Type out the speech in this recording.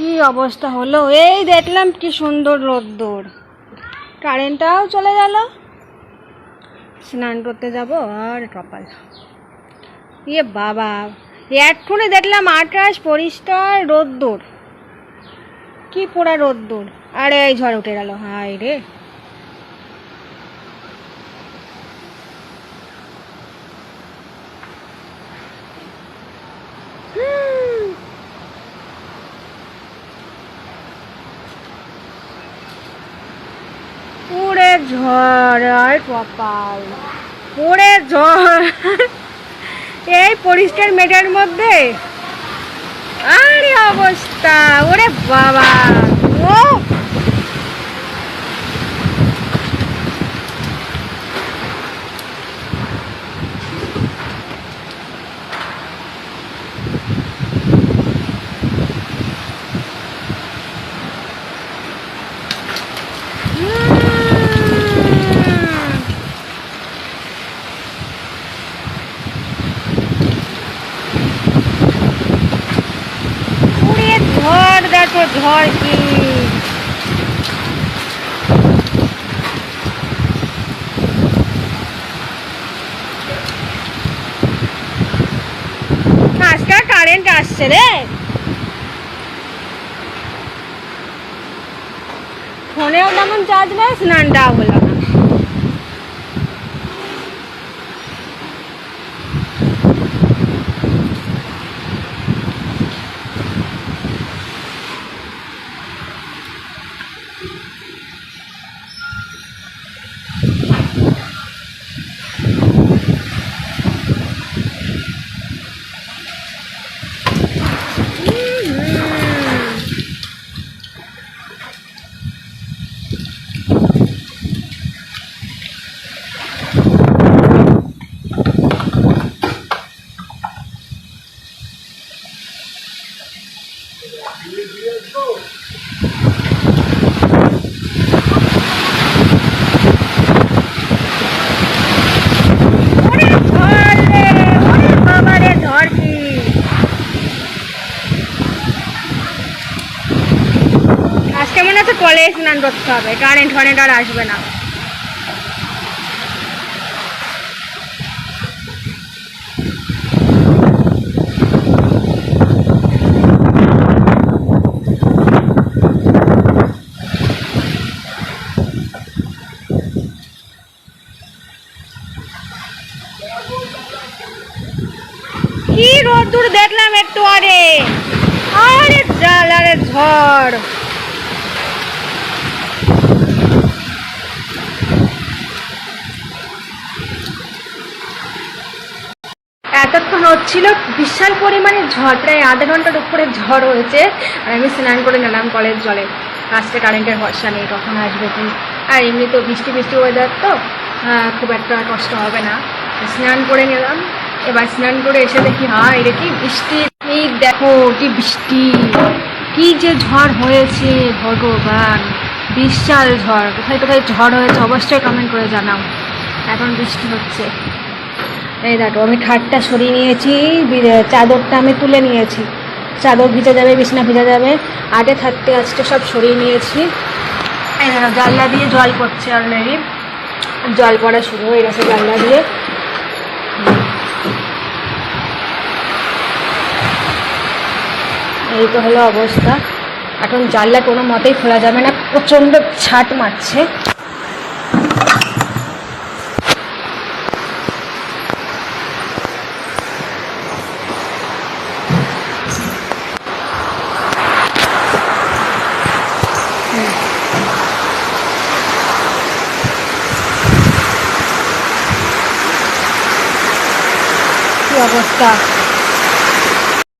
কি অবস্থা হলো! এই দেখলাম কি সুন্দর রোদ্দুর, কারেন্টটাও চলে গেল। স্নান করতে যাব আর কপাল, ইয়ে বাবা, এক্ষুনি দেখলাম আকাশ পরিষ্কার, রোদ্দুর, কি পোড়া রোদ্দুর। আরে এই ঝড় উঠে গেল, হায় রে। পুরে ঝড় আর কপাল, পুরে ঝড় এই পরিষ্কার মেঘের মধ্যে। আরে অবস্থা, ওরে বাবা, ও পুরে ঝড়, দেখো ঝড় কি। আজকে কারেন্ট আসছে রে, ফোনেও তেমন চার্জ নেই, স্নানটাও হলো না। আজকে মনে হচ্ছে কলে স্নান করতে হবে, কারেন্ট আর আসবে না। কি রোদ্দুর দেখলাম একটু আরে, আরে জাল, আরে ঝড়। এতক্ষণ হচ্ছিল বিশাল পরিমাণে ঝড়, প্রায় আধা ঘন্টার উপরে ঝড় হয়েছে। আর আমি স্নান করে নিলাম কলের জলে। আজকে কারেন্টের ভরসা নেই, কখন আসবে কি। আর এমনি তো বৃষ্টি ওয়েদার, তো খুব একটা কষ্ট হবে না। স্নান করে নিলাম, এবার স্নান করে এসে দেখি হ্যাঁ এটা কি বৃষ্টি, এই দেখো কি বৃষ্টি, কি যে ঝড় হয়েছে ভগবান, বিশাল ঝড়। কোথায় কোথায় ঝড় হয়েছে অবশ্যই কমেন্ট করে জানাও। এখন বৃষ্টি হচ্ছে। এই দেখো আমি খাটটা সরিয়ে নিয়েছি, চাদরটা আমি তুলে নিয়েছি, চাদর ভিজে যাবে, বিছানা ভিজে যাবে, আগে থাকতে আজকে সব সরিয়ে নিয়েছি। এই দেখো জানলা দিয়ে জল পড়ছে, অলরেডি জল পড়া শুরু হয়ে গেছে জানলা দিয়ে। এই তো হলো অবস্থা। এখন জানলা কোনো মতেই খোলা যাবে না, প্রচণ্ড ছাট মারছে। কি অবস্থা!